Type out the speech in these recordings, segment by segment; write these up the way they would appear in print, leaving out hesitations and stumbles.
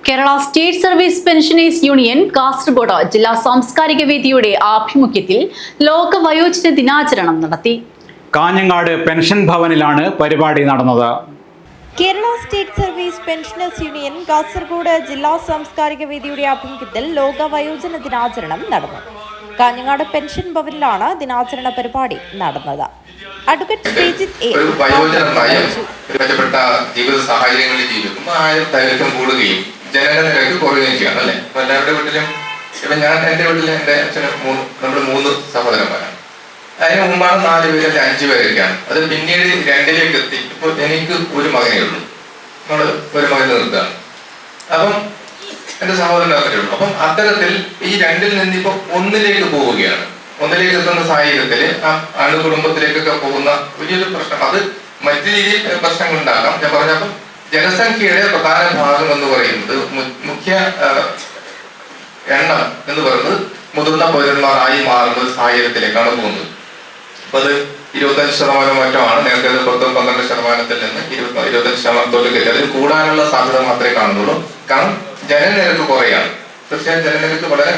Kerala state service pensioners union Kasaragod ജില്ലാ സാംസ്കാരിക വേദിയുടെ ആഭിമുഖ്യത്തിൽ ലോക വയോജന ദിനാചരണം നടത്തി. കാഞ്ഞങ്ങാട് പെൻഷൻ ഭവനിലാണ് പരിപാടി നടന്നത്. Kerala state service pensioners union Kasaragod ജില്ലാ സാംസ്കാരിക വേദിയുടെ ആഭിമുഖ്യത്തിൽ ലോക വയോജന ദിനാചരണം നടന്നു. കാഞ്ഞങ്ങാട് പെൻഷൻ ഭവനിലാണ് ദിനാചരണ പരിപാടി നടന്നത്. അഡ്വക്കേറ്റ് ശ്രീജിത്ത് എ മെച്ചപ്പെട്ട ജീവിത സാഹചര്യങ്ങളിൽ ജീവിക്കുമ്പോൾ ദൈർഘ്യം കൂടുകയും ജനന നിരക്ക് കുറയുകയും ചെയ്യണം അല്ലെ. അപ്പൊ എല്ലാവരുടെ വീട്ടിലും ഇപ്പൊ ഞാൻ എന്റെ വീട്ടിൽ എന്റെ അച്ഛന് നമ്മൾ 3 സഹോദരന്മാരാണ്. അതിന് മുമ്പാണ് 4 പേര് അല്ലെ 5 പേരൊക്കെയാണ്. അത് പിന്നീട് 2ലേക്ക് എത്തി. ഇപ്പൊ എനിക്ക് ഒരു മകനേ ഉള്ളൂ. നമ്മള് ഒരു മകനെ നിർത്തുകയാണ്. അപ്പം എന്റെ സഹോദരൻ അത്രേ ഉള്ളൂ. അപ്പം അത്തരത്തിൽ ഈ 2ൽ നിന്ന് ഇപ്പൊ 1ലേക്ക് പോവുകയാണ്. 1ലേക്ക് എത്തുന്ന സാഹചര്യത്തില് ആ അണുകുടുംബത്തിലേക്കൊക്കെ പോകുന്ന വലിയൊരു പ്രശ്നം, അത് മറ്റു രീതിയിൽ പ്രശ്നങ്ങൾ ഉണ്ടാകാം. ഞാൻ പറഞ്ഞപ്പം ജനസംഖ്യയുടെ പ്രധാന ഭാഗം എന്ന് പറയുന്നത് മുഖ്യ എണ്ണം എന്ന് പറയുന്നത് മുതിർന്ന പൗരന്മാരായി മാറുന്ന സാഹചര്യത്തിലേക്കാണ് പോകുന്നത്. അപ്പൊ അത് 25% മറ്റമാണ്. നേരത്തെ 12% നിന്ന് 25% കയറി. അതിൽ കൂടാനുള്ള സാധ്യത മാത്രമേ കാണുന്നുള്ളൂ. കാരണം ജനനിരക്ക് കുറയാണ്. തീർച്ചയായും ജനനിരക്ക് വളരെ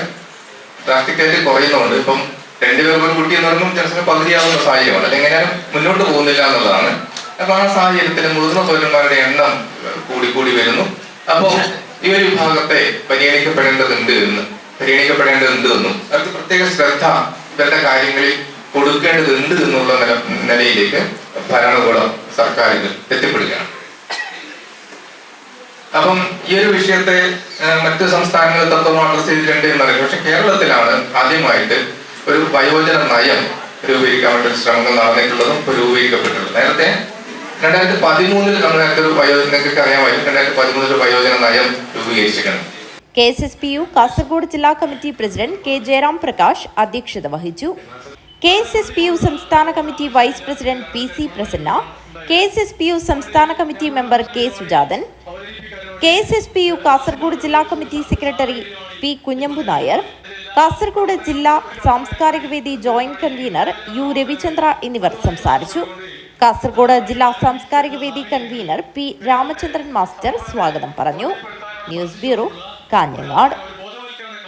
ഡ്രാസ്റ്റിക്കായിട്ട് കുറയുന്നുണ്ട്. ഇപ്പം 2 പേർക്ക് ഒരു കുട്ടി എന്ന് പറയുമ്പോൾ ജനസംഖ്യ പകുതിയാവുന്ന സാഹചര്യമാണ്. അതെങ്ങനെയാലും മുന്നോട്ട് പോകുന്നില്ല എന്നുള്ളതാണ്. അപ്പൊ ആ സാഹചര്യത്തിൽ മുതിർന്ന പൗരന്മാരുടെ എണ്ണം കൂടി വരുന്നു. അപ്പോൾ ഈ ഒരു വിഭാഗത്തെ പരിഗണിക്കപ്പെടേണ്ടതുണ്ട് എന്നും അവർക്ക് പ്രത്യേക ശ്രദ്ധ ഇവരുടെ കാര്യങ്ങളിൽ കൊടുക്കേണ്ടതുണ്ട് എന്നുള്ള നിലയിലേക്ക് ഭരണകൂടം സർക്കാരുകൾ എത്തിപ്പെടുകയാണ്. അപ്പം ഈ ഒരു വിഷയത്തെ മറ്റു സംസ്ഥാനങ്ങളിൽ തത്വം അഡ്രസ് ചെയ്തിട്ടുണ്ട് എന്നറിയാം. പക്ഷെ കേരളത്തിലാണ് ആദ്യമായിട്ട് ഒരു വയോജന നയം രൂപീകരിക്കാൻ വേണ്ടി ശ്രമങ്ങൾ നടന്നിട്ടുള്ളതും രൂപീകരിക്കപ്പെട്ടിട്ടുള്ളത്. നേരത്തെ 2013 നിങ്ങൾക്ക് അറിയാമായിരുന്നു. 2013 വയോജന നയം രൂപീകരിച്ചിട്ടുണ്ട്. KSSPU കാസർഗോഡ് ജില്ലാ committee president K Jayaram Prakash അധ്യക്ഷത വഹിച്ചു. KSSPU സംസ്ഥാന committee vice president PC Prasanna, KSSPU സംസ്ഥാന committee member K Sujathan, KSSPU Kasaragod ജില്ലാ committee secretary P Kunhambu Nair, Kasaragod ജില്ലാ സാംസ്കാരിക വേദി ജോയിന്റ് കൺവീനർ U രവിചന്ദ്ര എന്നിവർ സംസാരിച്ചു. കാസർഗോഡ് ജില്ലാ സാംസ്കാരിക വേദി കൺവീനർ P രാമചന്ദ്രൻ മാസ്റ്റർ സ്വാഗതം പറഞ്ഞു. News bureau, Kanhangad.